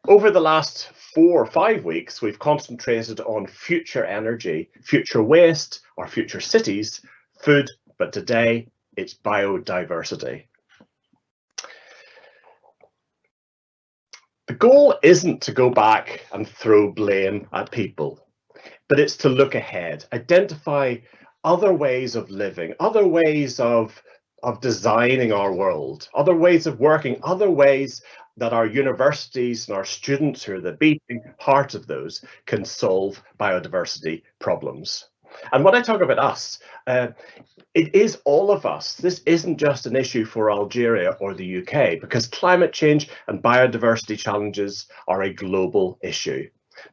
Over the last 4 or 5 weeks, we've concentrated on future energy, future waste, or future cities, food, but today it's biodiversity. The goal isn't to go back and throw blame at people, but it's to look ahead, identify other ways of living, other ways of designing our world, other ways of working, other ways that our universities and our students, who are the beating heart of those, can solve biodiversity problems. And when I talk about us, it is all of us. This isn't just an issue for Algeria or the UK, because climate change and biodiversity challenges are a global issue.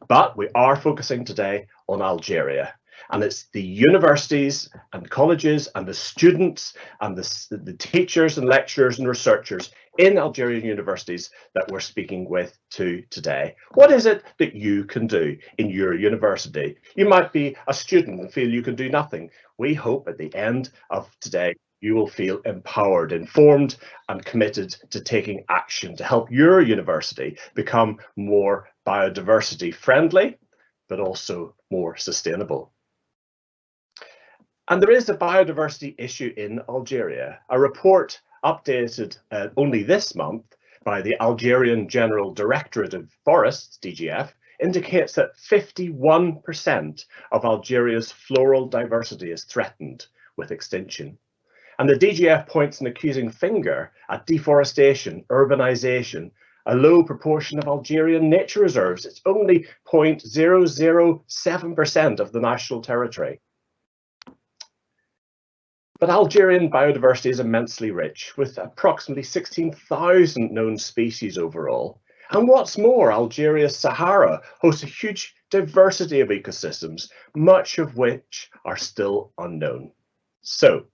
But we are focusing today on Algeria. And it's the universities and colleges and the students and the teachers and lecturers and researchers in Algerian universities that we're speaking with today. What is it that you can do in your university? You might be a student and feel you can do nothing. We hope at the end of today you will feel empowered, informed, and committed to taking action to help your university become more biodiversity friendly, but also more sustainable. And there is a biodiversity issue in Algeria. A report updated only this month by the Algerian General Directorate of Forests, DGF, indicates that 51% of Algeria's floral diversity is threatened with extinction. And the DGF points an accusing finger at deforestation, urbanization, a low proportion of Algerian nature reserves. It's only 0.007% of the national territory. But Algerian biodiversity is immensely rich, with approximately 16,000 known species overall. And what's more, Algeria's Sahara hosts a huge diversity of ecosystems, much of which are still unknown. So,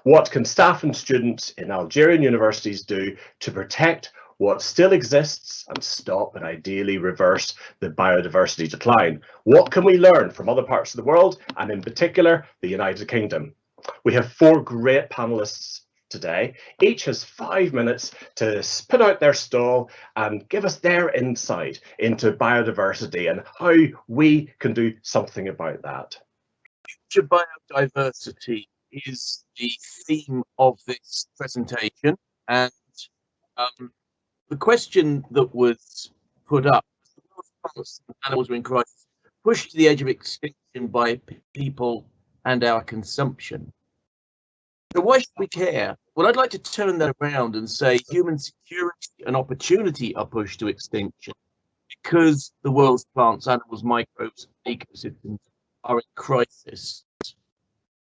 what can staff and students in Algerian universities do to protect what still exists and stop and ideally reverse the biodiversity decline? What can we learn from other parts of the world, and in particular, the United Kingdom? We have 4 great panelists today. Each has 5 minutes to put out their stall and give us their insight into biodiversity and how we can do something about that. Future biodiversity is the theme of this presentation, and the question that was put up was: the world's plants and animals are in crisis, pushed to the edge of extinction by people and our consumption. So why should we care? Well, I'd like to turn that around and say human security and opportunity are pushed to extinction because the world's plants, animals, microbes, and ecosystems are in crisis.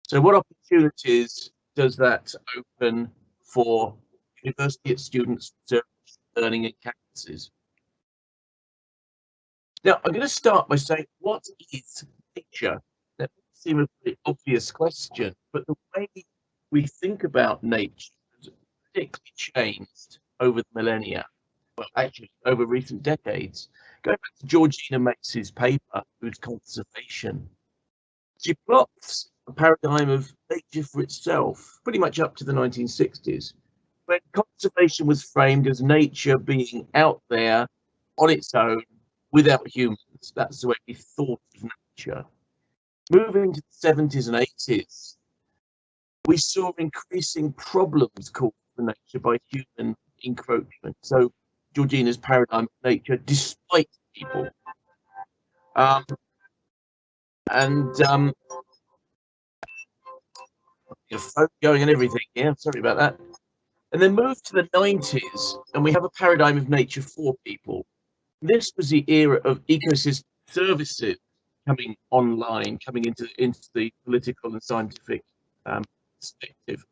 So what opportunities does that open for university students, research, learning, and campuses? Now, I'm going to start by saying, what is nature? That may seem a pretty obvious question, but the way we think about nature has particularly changed over the millennia. Well, actually, over recent decades. Going back to Georgina Mace's paper, Food Conservation, she plots a paradigm of nature for itself, pretty much up to the 1960s, when conservation was framed as nature being out there on its own without humans. That's the way we thought of nature. Moving to the 70s and 80s, we saw increasing problems caused for nature by human encroachment. So Georgina's paradigm of nature despite people. Your phone going and everything, yeah, sorry about that. And then move to the 90s, and we have a paradigm of nature for people. This was the era of ecosystem services coming online, coming into the political and scientific perspective.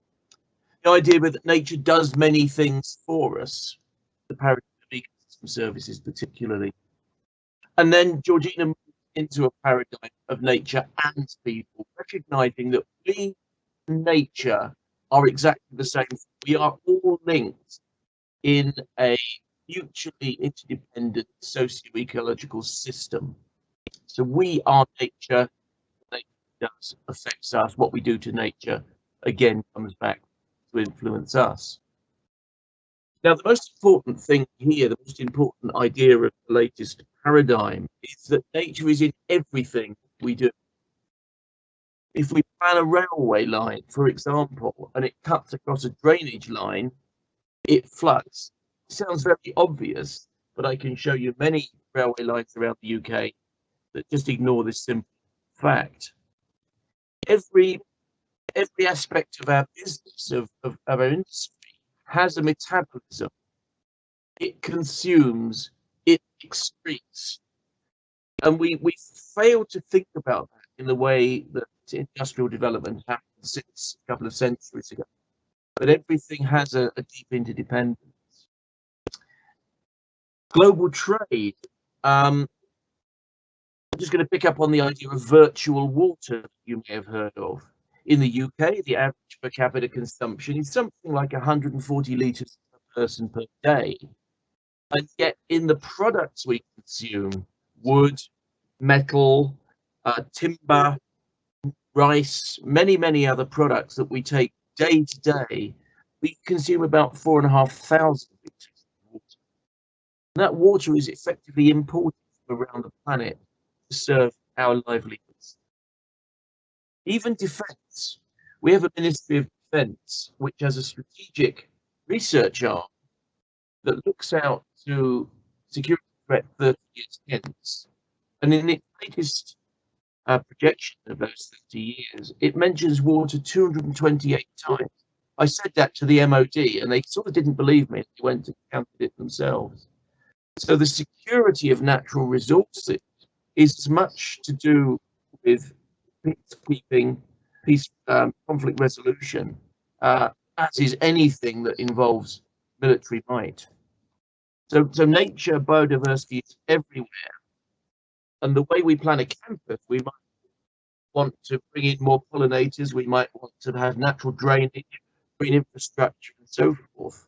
The idea that nature does many things for us, the paradigm of ecosystem services particularly. And then Georgina moved into a paradigm of nature and people, recognizing that we and nature are exactly the same. We are all linked in a mutually interdependent socio-ecological system. So we are nature. Nature does affects us. What we do to nature, again, comes back to influence us. Now, the most important thing here, the most important idea of the latest paradigm is that nature is in everything we do. If we plan a railway line, for example, and it cuts across a drainage line, it floods. It sounds very obvious, but I can show you many railway lines around the UK that just ignore this simple fact. Every aspect of our business, of our industry, has a metabolism. It consumes, it excretes. And we fail to think about that in the way that industrial development happened since a couple of centuries ago. But everything has a deep interdependence. Global trade. I'm just going to pick up on the idea of virtual water that you may have heard of. In the UK, the average per capita consumption is something like 140 litres per person per day. And yet in the products we consume, wood, metal, timber, rice, many other products that we take day to day, we consume about 4,500 litres of water. And that water is effectively imported from around the planet to serve our livelihoods. Even defence. We have a Ministry of Defence which has a strategic research arm that looks out to security threat 30 years hence. And in its latest projection of those 30 years, it mentions water 228 times. I said that to the MOD and they sort of didn't believe me. They went and counted it themselves. So the security of natural resources is as much to do with peacekeeping, conflict resolution, as is anything that involves military might. So nature, biodiversity is everywhere. And the way we plan a campus, we might want to bring in more pollinators, we might want to have natural drainage, green infrastructure, and so forth.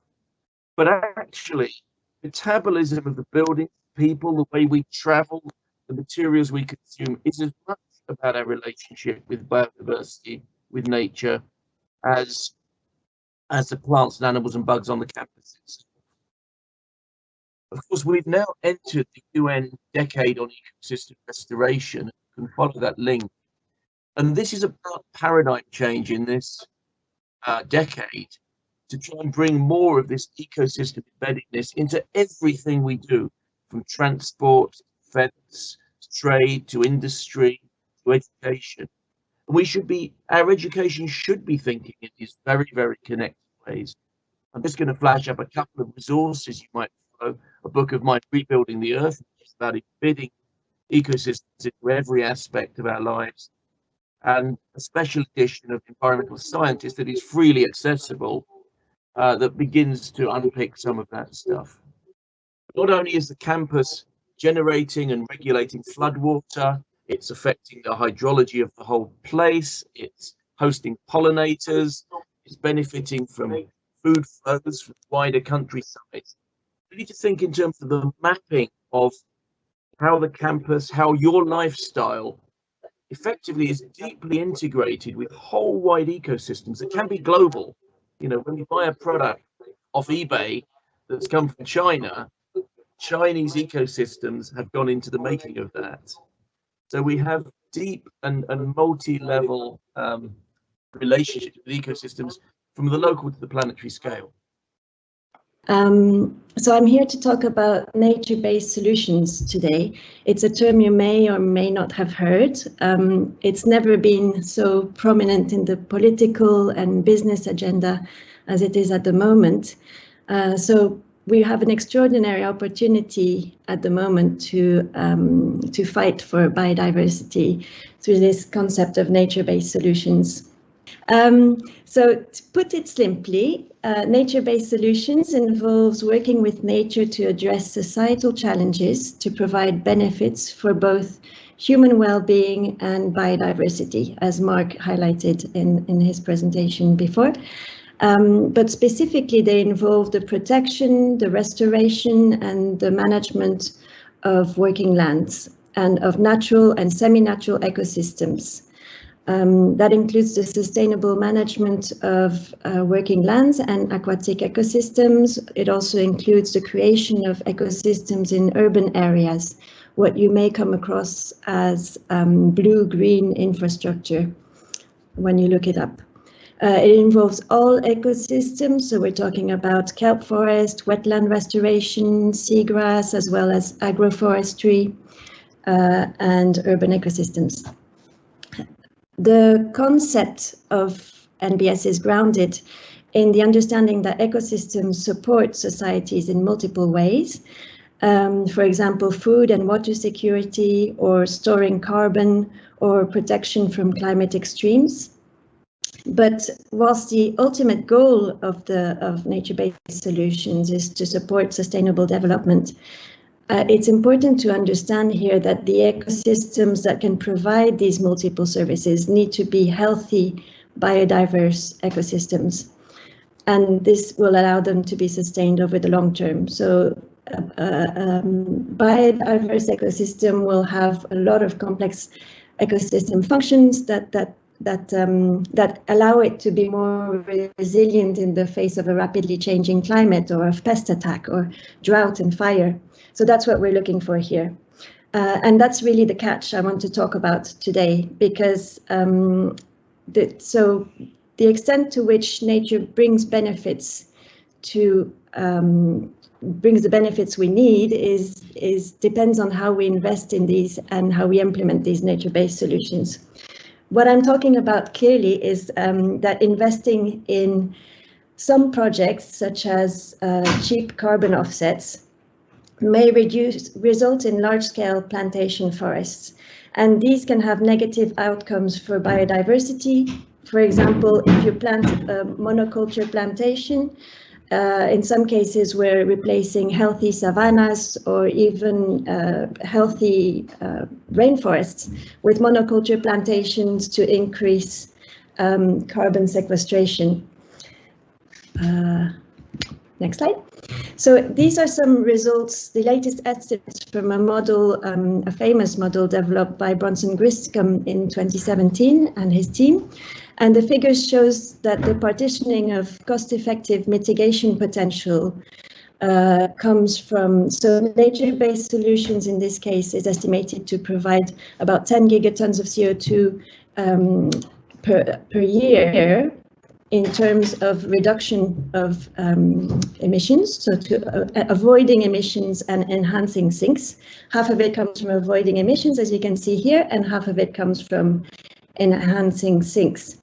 But actually, metabolism of the buildings, people, the way we travel, the materials we consume is as much about our relationship with biodiversity, with nature, as the plants and animals and bugs on the campuses. Of course, we've now entered the UN decade on ecosystem restoration. You can follow that link. And this is about paradigm change in this decade to try and bring more of this ecosystem embeddedness into everything we do, from transport, defense, to trade, to industry, to education. And our education should be thinking in these very connected ways. I'm just going to flash up a couple of resources you might follow. A book of mine, Rebuilding the Earth, which is about embedding ecosystems into every aspect of our lives, and a special edition of Environmental Scientist that is freely accessible, that begins to unpick some of that stuff. Not only is the campus generating and regulating floodwater, it's affecting the hydrology of the whole place, it's hosting pollinators, it's benefiting from food flows from wider countryside. We need to think in terms of the mapping of how the campus, how your lifestyle effectively is deeply integrated with whole wide ecosystems that can be global. You know, when we buy a product off eBay that's come from China, Chinese ecosystems have gone into the making of that. So we have deep and multi-level relationships with ecosystems from the local to the planetary scale. So I'm here to talk about nature-based solutions today. It's a term you may or may not have heard. It's never been so prominent in the political and business agenda as it is at the moment. So we have an extraordinary opportunity at the moment to fight for biodiversity through this concept of nature-based solutions. So to put it simply, nature-based solutions involves working with nature to address societal challenges to provide benefits for both human well-being and biodiversity, as Mark highlighted in his presentation before. But specifically, they involve the protection, the restoration, and the management of working lands and of natural and semi-natural ecosystems. That includes the sustainable management of working lands and aquatic ecosystems. It also includes the creation of ecosystems in urban areas, what you may come across as blue-green infrastructure when you look it up. It involves all ecosystems, so we're talking about kelp forest, wetland restoration, seagrass, as well as agroforestry and urban ecosystems. The concept of NBS is grounded in the understanding that ecosystems support societies in multiple ways. For example, food and water security, or storing carbon, or protection from climate extremes. But whilst the ultimate goal of nature-based solutions is to support sustainable development, it's important to understand here that the ecosystems that can provide these multiple services need to be healthy, biodiverse ecosystems. And this will allow them to be sustained over the long term. So biodiverse ecosystem will have a lot of complex ecosystem functions that allow it to be more resilient in the face of a rapidly changing climate, or of pest attack, or drought and fire. So that's what we're looking for here. And that's really the catch I want to talk about today, because the extent to which nature brings benefits to brings the benefits we need depends on how we invest in these and how we implement these nature-based solutions. What I'm talking about clearly is that investing in some projects, such as cheap carbon offsets, may result in large-scale plantation forests. And these can have negative outcomes for biodiversity. For example, if you plant a monoculture plantation, in some cases we're replacing healthy savannas or even healthy rainforests with monoculture plantations to increase carbon sequestration. Next slide. So these are some results, the latest estimates from a model, a famous model developed by Bronson Griscom in 2017 and his team. And the figures shows that the partitioning of cost-effective mitigation potential comes from, so nature-based solutions in this case is estimated to provide about 10 gigatons of CO2 per year in terms of reduction of emissions, so to avoiding emissions and enhancing sinks. Half of it comes from avoiding emissions, as you can see here, and half of it comes from enhancing sinks.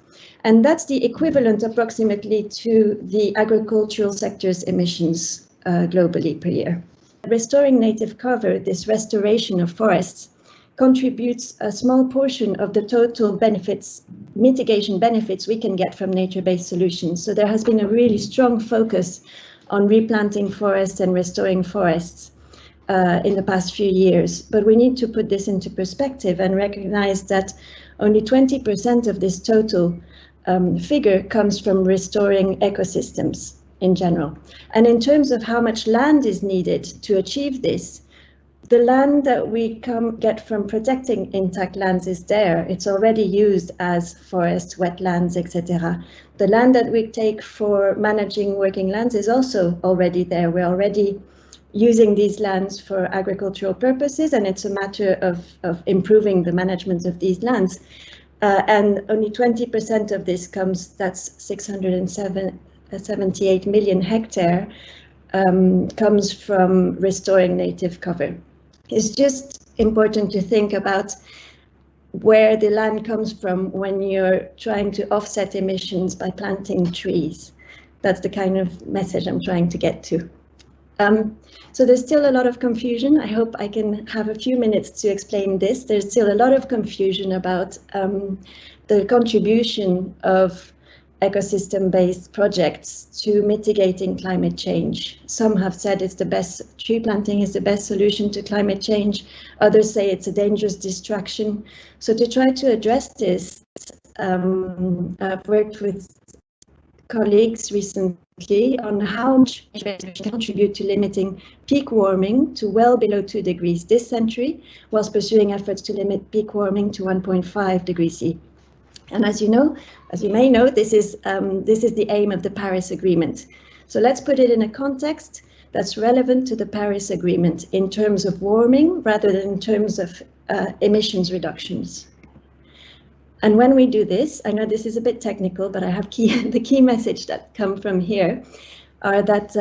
And that's the equivalent approximately to the agricultural sector's emissions globally per year. Restoring native cover, this restoration of forests, contributes a small portion of the total benefits, mitigation benefits we can get from nature-based solutions. So there has been a really strong focus on replanting forests and restoring forests in the past few years. But we need to put this into perspective and recognize that only 20% of this total figure comes from restoring ecosystems in general. And in terms of how much land is needed to achieve this, the land that we get from protecting intact lands is there. It's already used as forests, wetlands, etc. The land that we take for managing working lands is also already there. We're already using these lands for agricultural purposes, and it's a matter of improving the management of these lands. And only 20% of this comes, that's 678 million hectare, comes from restoring native cover. It's just important to think about where the land comes from when you're trying to offset emissions by planting trees. That's the kind of message I'm trying to get to. So there's still a lot of confusion. I hope I can have a few minutes to explain this. There's still a lot of confusion about the contribution of ecosystem-based projects to mitigating climate change. Some have said it's the best, tree planting is the best solution to climate change. Others say it's a dangerous distraction. So to try to address this, I've worked with colleagues recently on how much can contribute to limiting peak warming to well below 2 degrees this century, whilst pursuing efforts to limit peak warming to 1.5 degrees C. And as you may know, this is the aim of the Paris Agreement. So let's put it in a context that's relevant to the Paris Agreement in terms of warming rather than in terms of emissions reductions. And when we do this, I know this is a bit technical, but I have the key message that come from here are that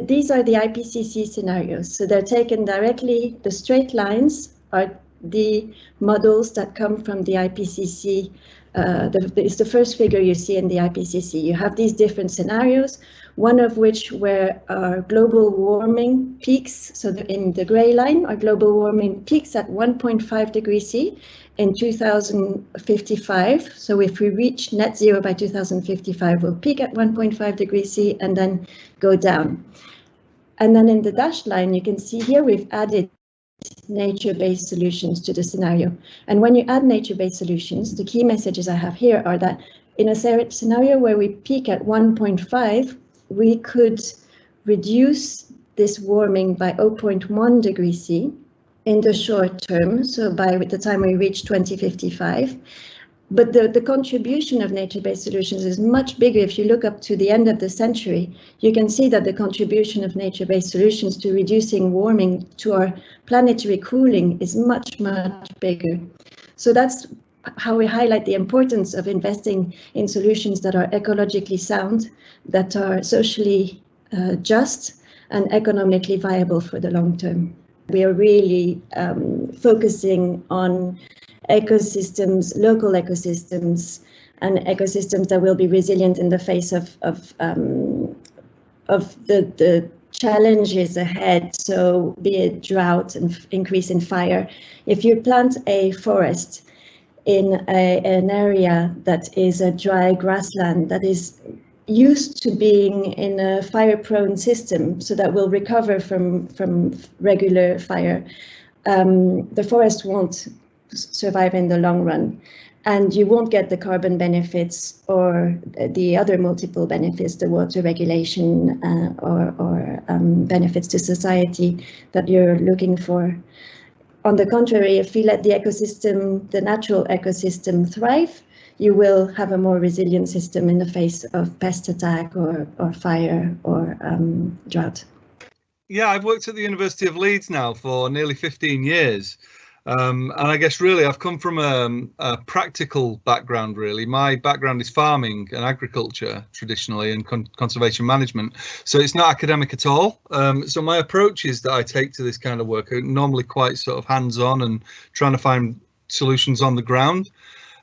these are the IPCC scenarios. So they're taken directly, the straight lines are the models that come from the IPCC. It's the first figure you see in the IPCC. You have these different scenarios, one of which where our global warming peaks. So in the gray line, our global warming peaks at 1.5 degrees C in 2055. So if we reach net zero by 2055, we'll peak at 1.5 degrees C and then go down. And then in the dashed line, you can see here we've added nature-based solutions to the scenario. And when you add nature-based solutions, the key messages I have here are that in a scenario where we peak at 1.5, we could reduce this warming by 0.1 degrees C in the short term, so by the time we reach 2055. But the contribution of nature-based solutions is much bigger. If you look up to the end of the century, you can see that the contribution of nature-based solutions to reducing warming, to our planetary cooling, is much, much bigger. So that's how we highlight the importance of investing in solutions that are ecologically sound, that are socially just, and economically viable for the long term. We are really focusing on ecosystems, local ecosystems, and ecosystems that will be resilient in the face of the challenges ahead. So be it drought and increase in fire. If you plant a forest in an area that is a dry grassland that is used to being in a fire-prone system, so that will recover from regular fire, the forest won't survive in the long run, and you won't get the carbon benefits or the other multiple benefits, the water regulation or benefits to society that you're looking for. On the contrary, if you let the ecosystem, the natural ecosystem, thrive, you will have a more resilient system in the face of pest attack or fire or drought. Yeah, I've worked at the University of Leeds now for nearly 15 years. And I guess really I've come from a practical background, really. My background is farming and agriculture traditionally, and conservation management. So it's not academic at all. So my approaches that I take to this kind of work are normally quite sort of hands-on and trying to find solutions on the ground.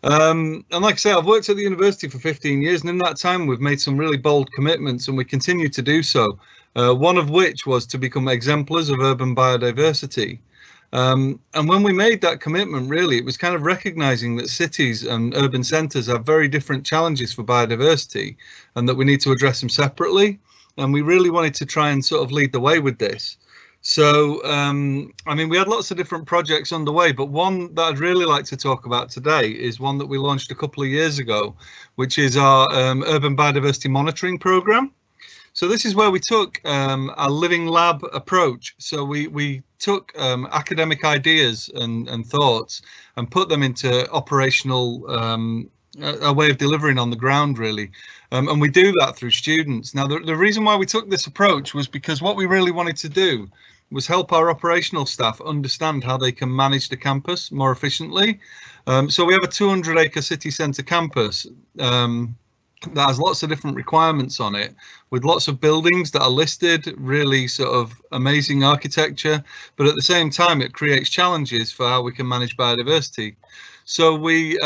And like I say, I've worked at the university for 15 years, and in that time we've made some really bold commitments, and we continue to do so. One of which was to become exemplars of urban biodiversity. And when we made that commitment, really, it was kind of recognizing that cities and urban centres have very different challenges for biodiversity, and that we need to address them separately. And we really wanted to try and sort of lead the way with this. So, I mean, we had lots of different projects underway, but one that I'd really like to talk about today is one that we launched a couple of years ago, which is our urban biodiversity monitoring programme. So this is where we took a living lab approach. So we took academic ideas and thoughts and put them into operational, a way of delivering on the ground, really. And we do that through students. Now, the reason why we took this approach was because what we really wanted to do was help our operational staff understand how they can manage the campus more efficiently. So we have a 200-acre city centre campus that has lots of different requirements on it, with lots of buildings that are listed, really sort of amazing architecture, but at the same time it creates challenges for how we can manage biodiversity. So we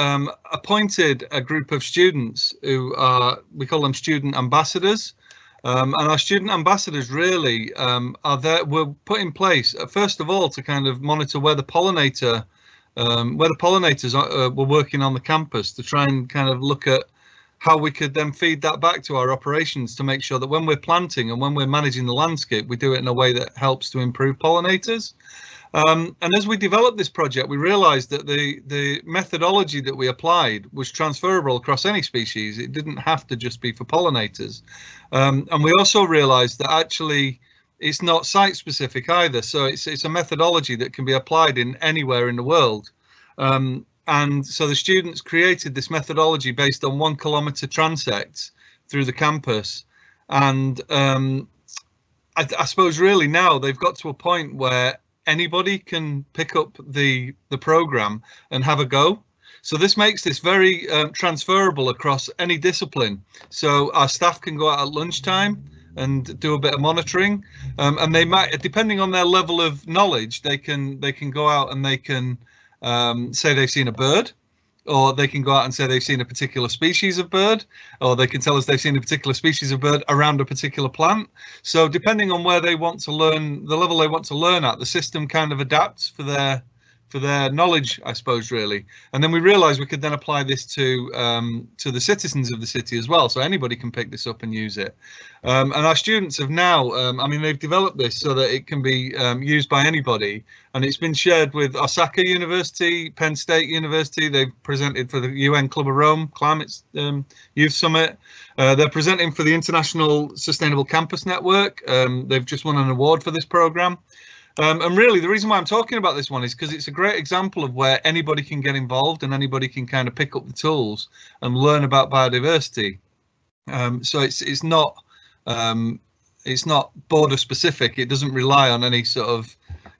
appointed a group of students who are, we call them student ambassadors, and our student ambassadors really were put in place first of all to kind of monitor where the pollinators were working on the campus, to try and kind of look at how we could then feed that back to our operations to make sure that when we're planting and when we're managing the landscape, we do it in a way that helps to improve pollinators. And as we developed this project, we realized that the methodology that we applied was transferable across any species. It didn't have to just be for pollinators. And we also realized that actually it's not site specific either. So it's a methodology that can be applied in anywhere in the world. And so the students created this methodology based on 1 kilometre transects through the campus. And I suppose really now they've got to a point where anybody can pick up the program and have a go. So this makes this very transferable across any discipline. So our staff can go out at lunchtime and do a bit of monitoring, and they might, depending on their level of knowledge, they can go out and they can say they've seen a bird, or they can go out and say they've seen a particular species of bird, or they can tell us they've seen a particular species of bird around a particular plant. So depending on where they want to learn, the level they want to learn at, the system kind of adapts for their knowledge, I suppose, really. And then we realized we could then apply this to the citizens of the city as well, so anybody can pick this up and use it. And our students have now, I mean, they've developed this so that it can be used by anybody, and it's been shared with Osaka University, Penn State University. They've presented for the UN Club of Rome Climate Youth Summit. They're presenting for the International Sustainable Campus Network. They've just won an award for this program. And really, the reason why I'm talking about this one is because it's a great example of where anybody can get involved and anybody can kind of pick up the tools and learn about biodiversity. So it's not border specific. It doesn't rely on any sort of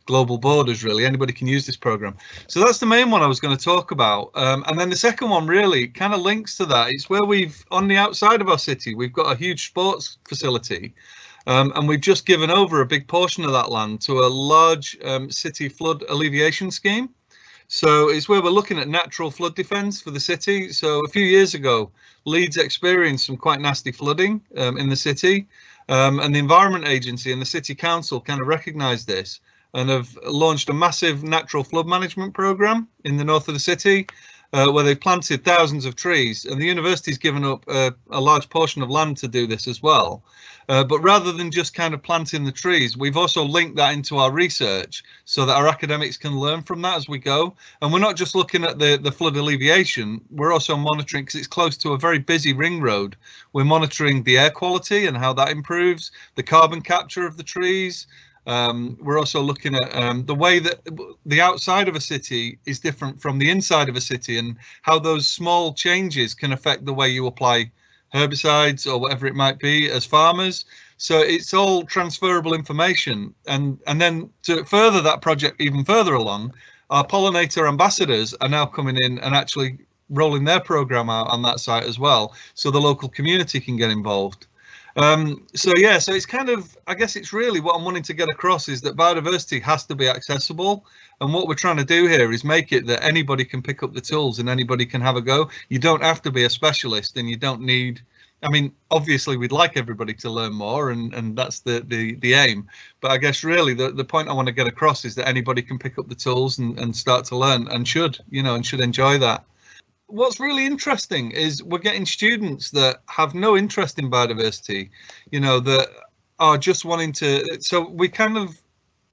global borders, really. Anybody can use this program. So that's the main one I was going to talk about. And then the second one really kind of links to that. It's where on the outside of our city, we've got a huge sports facility. And we've just given over a big portion of that land to a large city flood alleviation scheme. So it's where we're looking at natural flood defence for the city. So a few years ago, Leeds experienced some quite nasty flooding in the city, and the Environment Agency and the City Council kind of recognised this and have launched a massive natural flood management programme in the north of the city, where they've planted thousands of trees, and the university's given up a large portion of land to do this as well. But rather than just kind of planting the trees, we've also linked that into our research so that our academics can learn from that as we go. And we're not just looking at the flood alleviation, we're also monitoring, because it's close to a very busy ring road. We're monitoring the air quality and how that improves, the carbon capture of the trees. We're also looking at the way that the outside of a city is different from the inside of a city, and how those small changes can affect the way you apply herbicides or whatever it might be as farmers. So it's all transferable information. And then to further that project even further along, our pollinator ambassadors are now coming in and actually rolling their program out on that site as well, so the local community can get involved. So yeah, so it's kind of, I guess it's really what I'm wanting to get across is that biodiversity has to be accessible, and what we're trying to do here is make it that anybody can pick up the tools and anybody can have a go. You don't have to be a specialist, and you don't need, I mean, obviously we'd like everybody to learn more, and that's the aim, but I guess really the point I want to get across is that anybody can pick up the tools and start to learn, and should enjoy that. What's really interesting is we're getting students that have no interest in biodiversity, that are just wanting to, so we kind of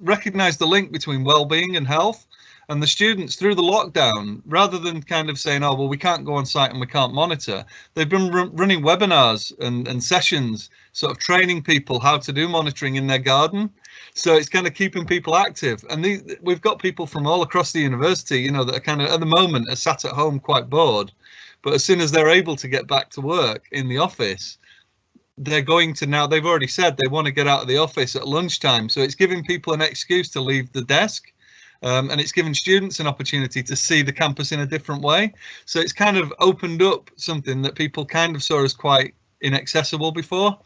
recognize the link between well-being and health, and the students through the lockdown, rather than kind of saying, oh, well, we can't go on site and we can't monitor, they've been running webinars and sessions, sort of training people how to do monitoring in their garden. So it's kind of keeping people active, and we've got people from all across the university, that are kind of at the moment are sat at home quite bored, but as soon as they're able to get back to work in the office, they're going to now, they've already said they want to get out of the office at lunchtime. So it's giving people an excuse to leave the desk, and it's giving students an opportunity to see the campus in a different way. So it's kind of opened up something that people kind of saw as quite inaccessible before.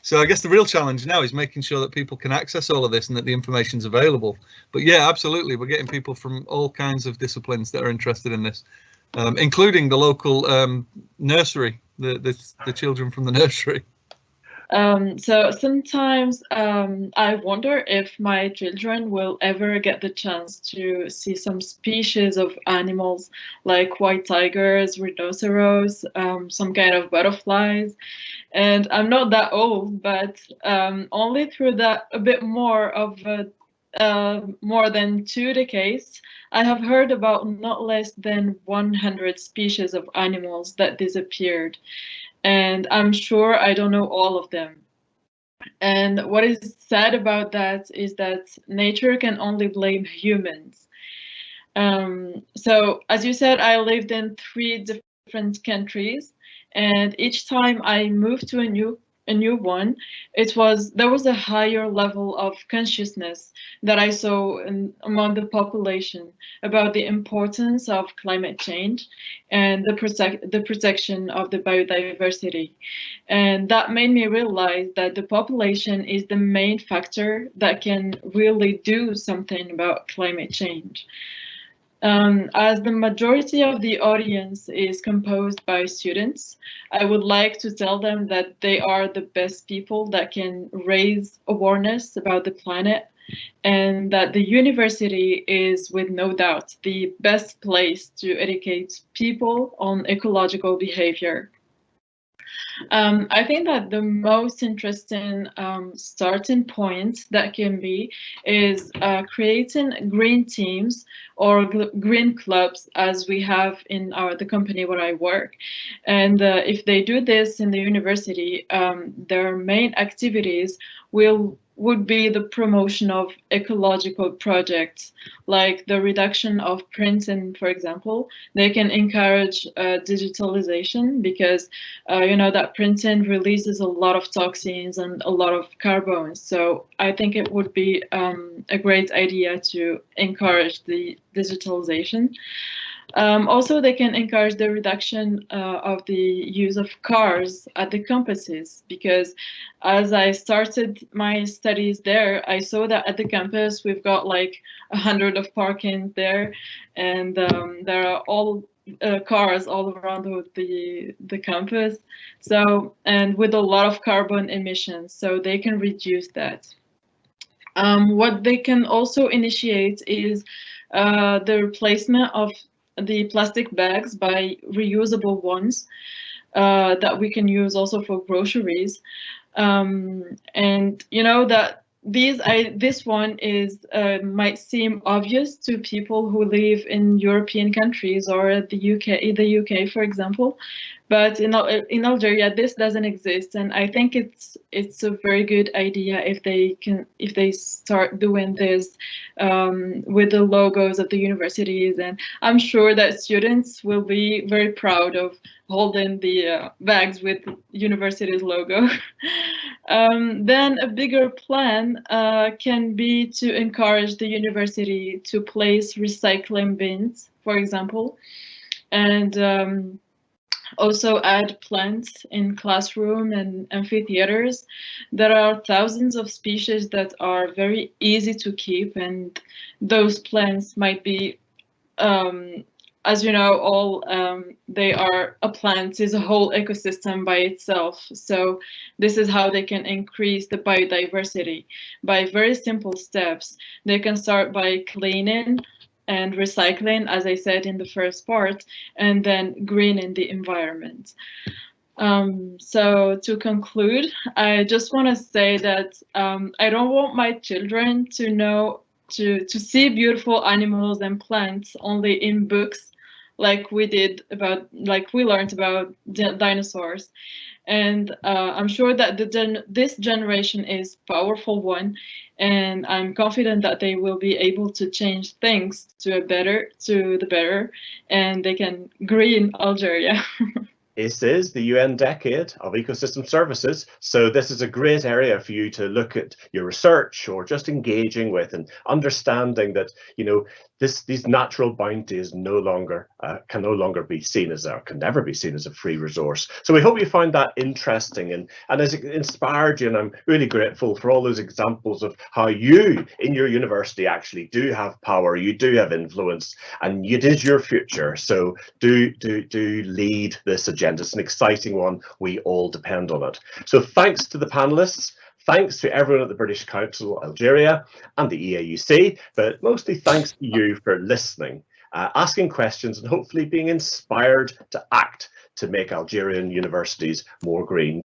So I guess the real challenge now is making sure that people can access all of this and that the information's available. But yeah, absolutely, we're getting people from all kinds of disciplines that are interested in this, including the local nursery, the children from the nursery. So sometimes I wonder if my children will ever get the chance to see some species of animals like white tigers, rhinoceros, some kind of butterflies. And I'm not that old, but only through that a bit more of more than 2 decades, I have heard about not less than 100 species of animals that disappeared. And I'm sure I don't know all of them. And what is sad about that is that nature can only blame humans. So as you said, I lived in 3 different countries, and each time I moved to a new one, there was a higher level of consciousness that I saw among the population about the importance of climate change and the protection of the biodiversity. And that made me realize that the population is the main factor that can really do something about climate change. As the majority of the audience is composed by students, I would like to tell them that they are the best people that can raise awareness about the planet, and that the university is, with no doubt, the best place to educate people on ecological behavior. I think that the most interesting starting point that can be is creating green teams or green clubs, as we have in the company where I work. And if they do this in the university, their main activities would be the promotion of ecological projects, like the reduction of printing, for example. They can encourage digitalization, because you know that printing releases a lot of toxins and a lot of carbon. So I think it would be a great idea to encourage the digitalization. Also, they can encourage the reduction of the use of cars at the campuses, because as I started my studies there, I saw that at the campus we've got like 100 of parkings there, and there are all cars all around the campus. So, and with a lot of carbon emissions, so they can reduce that. What they can also initiate is the replacement of the plastic bags by reusable ones that we can use also for groceries. And you know that this one is might seem obvious to people who live in European countries or the UK, for example, but in Algeria this doesn't exist, and I think it's a very good idea if they start doing this with the logos of the universities, and I'm sure that students will be very proud of holding the bags with university's logo. Then a bigger plan can be to encourage the university to place recycling bins, for example, and also add plants in classroom and amphitheaters. There are thousands of species that are very easy to keep, and those plants might be, as you know, a plant is a whole ecosystem by itself. So this is how they can increase the biodiversity by very simple steps. They can start by cleaning and recycling, as I said in the first part, and then greening the environment. So to conclude, I just want to say that I don't want my children to see beautiful animals and plants only in books, like we learned about dinosaurs. And I'm sure that this generation is a powerful one, and I'm confident that they will be able to change things to the better, and they can green Algeria. This is the UN Decade of Ecosystem Services, so this is a great area for you to look at your research or just engaging with and understanding that, you know, these natural bounties can no longer be seen as, or can never be seen as, a free resource. So we hope you found that interesting and as it inspired you, and I'm really grateful for all those examples of how you in your university actually do have power, you do have influence, and it is your future. So do lead this agenda. It's an exciting one. We all depend on it. So thanks to the panelists. Thanks to everyone at the British Council Algeria and the EAUC, but mostly thanks to you for listening, asking questions, and hopefully being inspired to act to make Algerian universities more green.